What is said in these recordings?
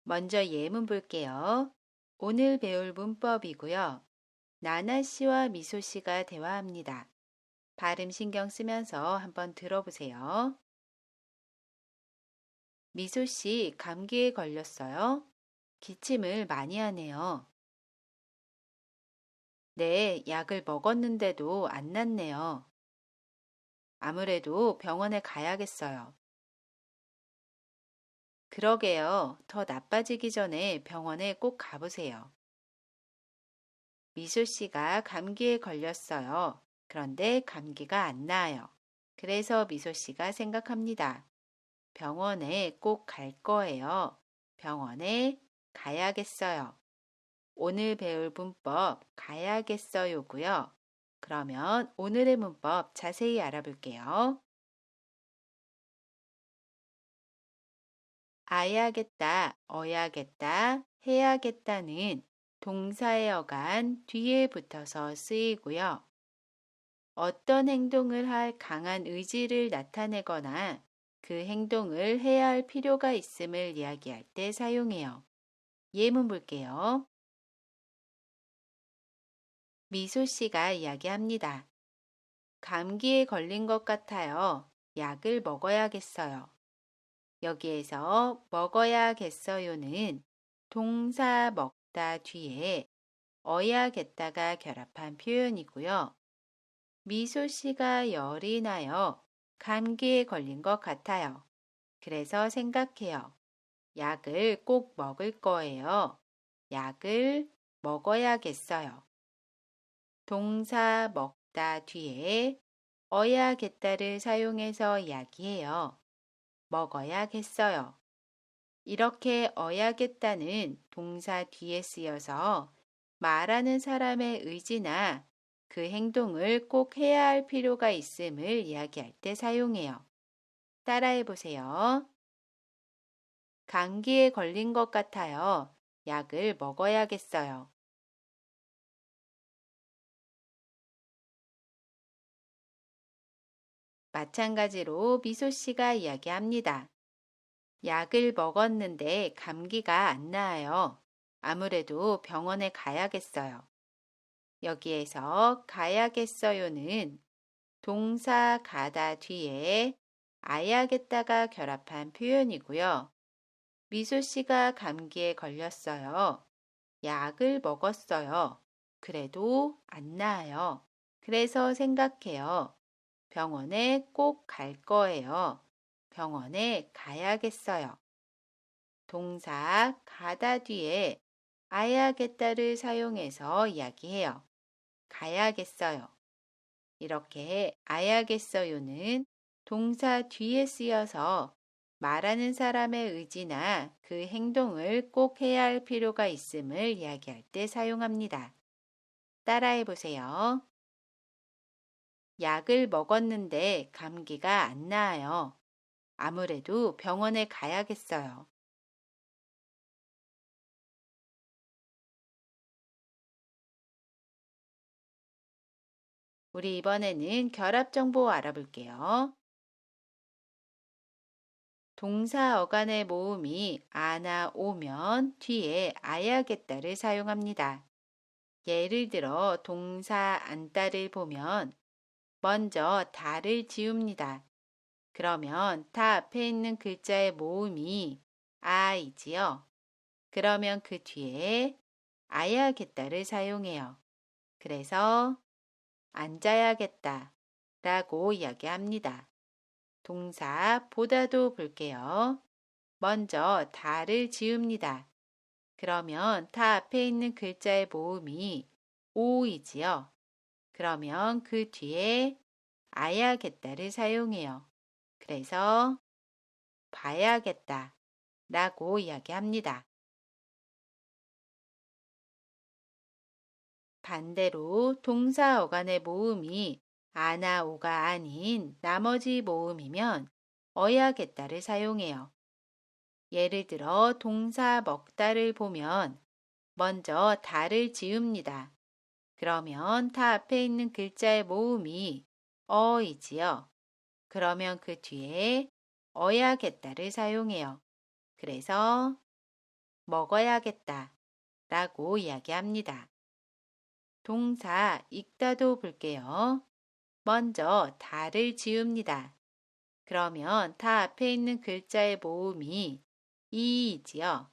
먼저 예문 볼게요. 오늘 배울 문법이고요. 나나 씨와 미소 씨가 대화합니다. 발음 신경 쓰면서 한번 들어보세요. 미소 씨 감기에 걸렸어요? 기침을 많이 하네요. 네, 약을 먹었는데도 안 낫네요. 아무래도 병원에 가야겠어요. 그러게요. 더 나빠지기 전에 병원에 꼭 가보세요. 미소 씨가 감기에 걸렸어요. 그런데 감기가 안 나아요. 그래서 미소 씨가 생각합니다. 병원에 꼭 갈 거예요. 병원에 가야겠어요. 오늘 배울 문법 가야겠어요고요. 그러면 오늘의 문법 자세히 알아볼게요. 아야겠다, 어야겠다, 해야겠다는 동사의 어간 뒤에 붙어서 쓰이고요. 어떤 행동을 할 강한 의지를 나타내거나 그 행동을 해야 할 필요가 있음을 이야기할 때 사용해요. 예문 볼게요. 미소 씨가 이야기합니다. 감기에 걸린 것 같아요. 약을 먹어야겠어요. 여기에서 먹어야겠어요는 동사 먹다 뒤에 어야겠다가 결합한 표현이고요. 미소 씨가 열이 나요. 감기에 걸린 것 같아요. 그래서 생각해요. 약을 꼭 먹을 거예요. 약을 먹어야겠어요. 동사 먹다 뒤에 어야겠다를 사용해서 이야기해요. 먹어야겠어요. 이렇게 어야겠다는 동사 뒤에 쓰여서 말하는 사람의 의지나 그 행동을 꼭 해야 할 필요가 있음을 이야기할 때 사용해요. 따라해 보세요. 감기에 걸린 것 같아요. 약을 먹어야겠어요. 마찬가지로 미소 씨가 이야기합니다. 약을 먹었는데 감기가 안 나아요. 아무래도 병원에 가야겠어요. 여기에서 가야겠어요는 동사 가다 뒤에 아야겠다가 결합한 표현이고요. 미소 씨가 감기에 걸렸어요. 약을 먹었어요. 그래도 안 나아요. 그래서 생각해요. 병원에 꼭 갈 거예요. 병원에 가야겠어요. 동사 가다 뒤에 아야겠다를 사용해서 이야기해요. 가야겠어요. 이렇게 아야겠어요는 동사 뒤에 쓰여서 말하는 사람의 의지나 그 행동을 꼭 해야 할 필요가 있음을 이야기할 때 사용합니다. 따라해 보세요. 약을 먹었는데 감기가 안 나아요. 아무래도 병원에 가야겠어요. 우리 이번에는 결합 정보 알아볼게요. 동사 어간의 모음이 아나 오면 뒤에 아야겠다를 사용합니다. 예를 들어 동사 안다를 보면 먼저 다를 지웁니다. 그러면 다 앞에 있는 글자의 모음이 아이지요. 그러면 그 뒤에 아야겠다를 사용해요. 그래서 앉아야겠다 라고 이야기합니다. 동사 보다도 볼게요. 먼저 다를 지웁니다. 그러면 다 앞에 있는 글자의 모음이 오이지요. 그러면 그 뒤에 아야겠다를 사용해요. 그래서 봐야겠다 라고 이야기합니다. 반대로 동사 어간의 모음이 아나 오가 아닌 나머지 모음이면 어야겠다를 사용해요. 예를 들어 동사 먹다를 보면 먼저 다를 지웁니다. 그러면 다 앞에 있는 글자의 모음이 어이지요. 그러면 그 뒤에 어야겠다를 사용해요. 그래서 먹어야겠다 라고 이야기합니다. 동사 읽다도 볼게요. 먼저 다를 지웁니다. 그러면 다 앞에 있는 글자의 모음이 이이지요.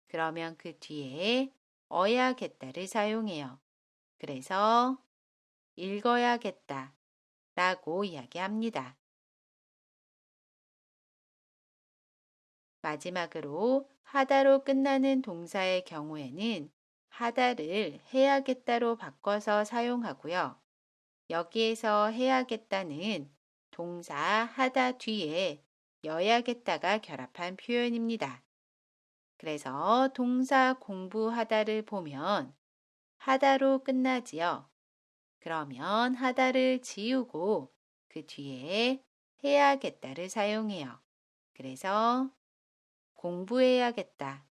그러면 그 뒤에 어야겠다를 사용해요. 그래서 읽어야겠다 라고 이야기합니다. 마지막으로 하다로 끝나는 동사의 경우에는 하다를 해야겠다로 바꿔서 사용하고요. 여기에서 해야겠다는 동사 하다 뒤에 여야겠다가 결합한 표현입니다. 그래서 동사 공부하다를 보면 하다로 끝나지요. 그러면 하다를 지우고 그 뒤에 해야겠다를 사용해요. 그래서 공부해야겠다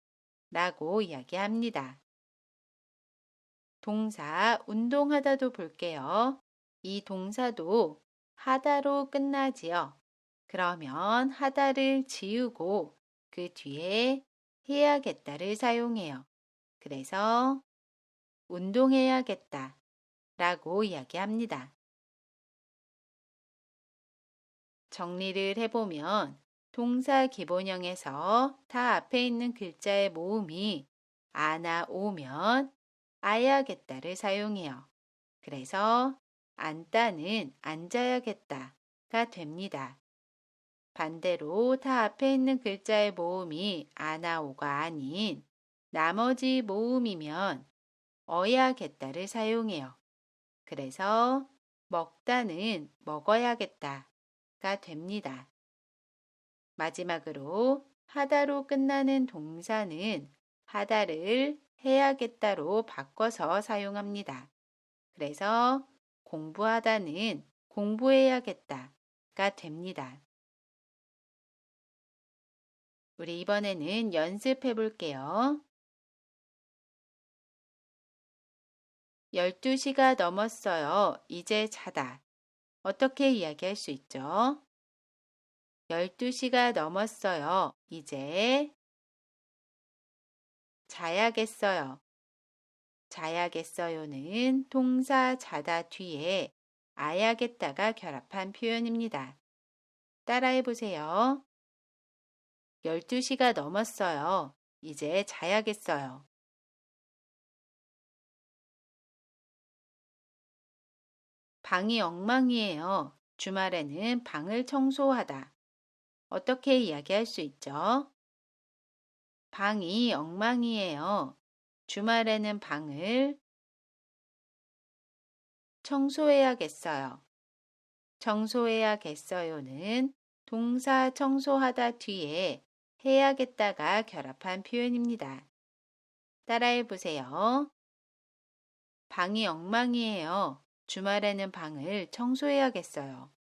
라고 이야기합니다. 동사 운동하다도 볼게요. 이 동사도 하다로 끝나지요. 그러면 하다를 지우고 그 뒤에 해야겠다를 사용해요. 그래서 운동해야겠다 라고 이야기합니다. 정리를 해보면 동사 기본형에서 다 앞에 있는 글자의 모음이 아나 오면 아야겠다를 사용해요. 그래서 앉다는 앉아야겠다가 됩니다. 반대로 다 앞에 있는 글자의 모음이 아나 오가 아닌 나머지 모음이면 어야겠다를 사용해요. 그래서 먹다는 먹어야겠다가 됩니다. 마지막으로 하다로 끝나는 동사는 하다를 해야겠다로 바꿔서 사용합니다. 그래서 공부하다는 공부해야겠다가 됩니다. 우리 이번에는 연습해 볼게요. 12시가 넘었어요. 이제 자다. 어떻게 이야기할 수 있죠? 12시가 넘었어요. 이제 자야겠어요. 자야겠어요는 동사 자다 뒤에 아야겠다가 결합한 표현입니다. 따라해 보세요. 12시가 넘었어요. 이제 자야겠어요. 방이 엉망이에요. 주말에는 방을 청소하다. 어떻게 이야기할 수 있죠? 방이 엉망이에요. 주말에는 방을 청소해야겠어요. 청소해야겠어요는 동사 청소하다 뒤에 해야겠다가 결합한 표현입니다. 따라해 보세요. 방이 엉망이에요. 주말에는 방을 청소해야겠어요.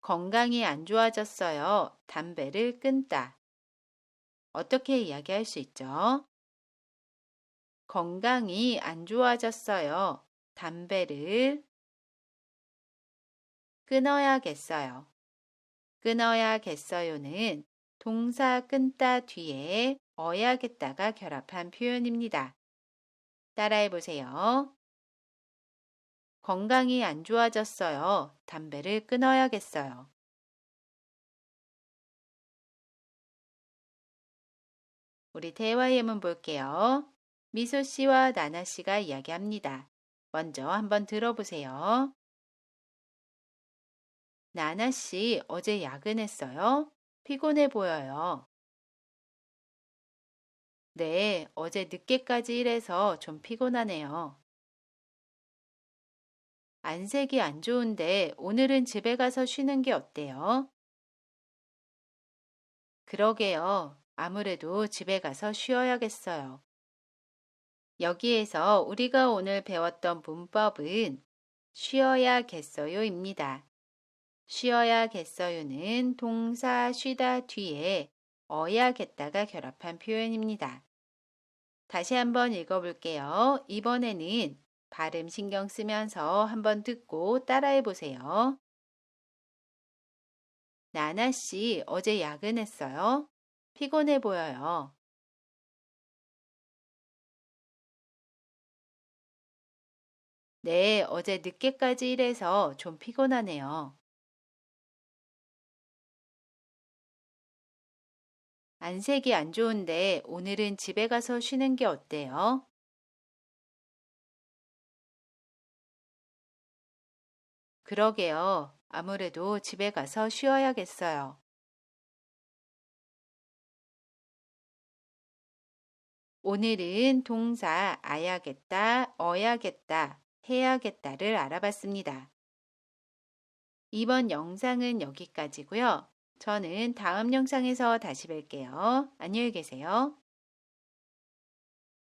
건강이 안 좋아졌어요. 담배를 끊다. 어떻게 이야기할 수 있죠? 건강이 안 좋아졌어요. 담배를 끊어야겠어요. 끊어야겠어요는 동사 끊다 뒤에 어야겠다가 결합한 표현입니다. 따라해 보세요. 건강이 안 좋아졌어요. 담배를 끊어야겠어요. 우리 대화 예문 볼게요. 미소 씨와 나나 씨가 이야기합니다. 먼저 한번 들어보세요. 나나 씨, 어제 야근했어요? 피곤해 보여요. 네, 어제 늦게까지 일해서 좀 피곤하네요. 안색이 안 좋은데 오늘은 집에 가서 쉬는 게 어때요? 그러게요. 아무래도 집에 가서 쉬어야겠어요. 여기에서 우리가 오늘 배웠던 문법은 쉬어야겠어요입니다. 쉬어야겠어요는 동사 쉬다 뒤에 어야겠다가 결합한 표현입니다. 다시 한번 읽어볼게요. 이번에는 발음 신경 쓰면서 한번 듣고 따라해 보세요. 나나 씨, 어제 야근했어요? 피곤해 보여요. 네, 어제 늦게까지 일해서 좀 피곤하네요. 안색이 안 좋은데 오늘은 집에 가서 쉬는 게 어때요? 그러게요. 아무래도 집에 가서 쉬어야겠어요. 오늘은 동사 아야겠다, 어야겠다, 해야겠다를 알아봤습니다. 이번 영상은 여기까지고요. 저는 다음 영상에서 다시 뵐게요. 안녕히 계세요.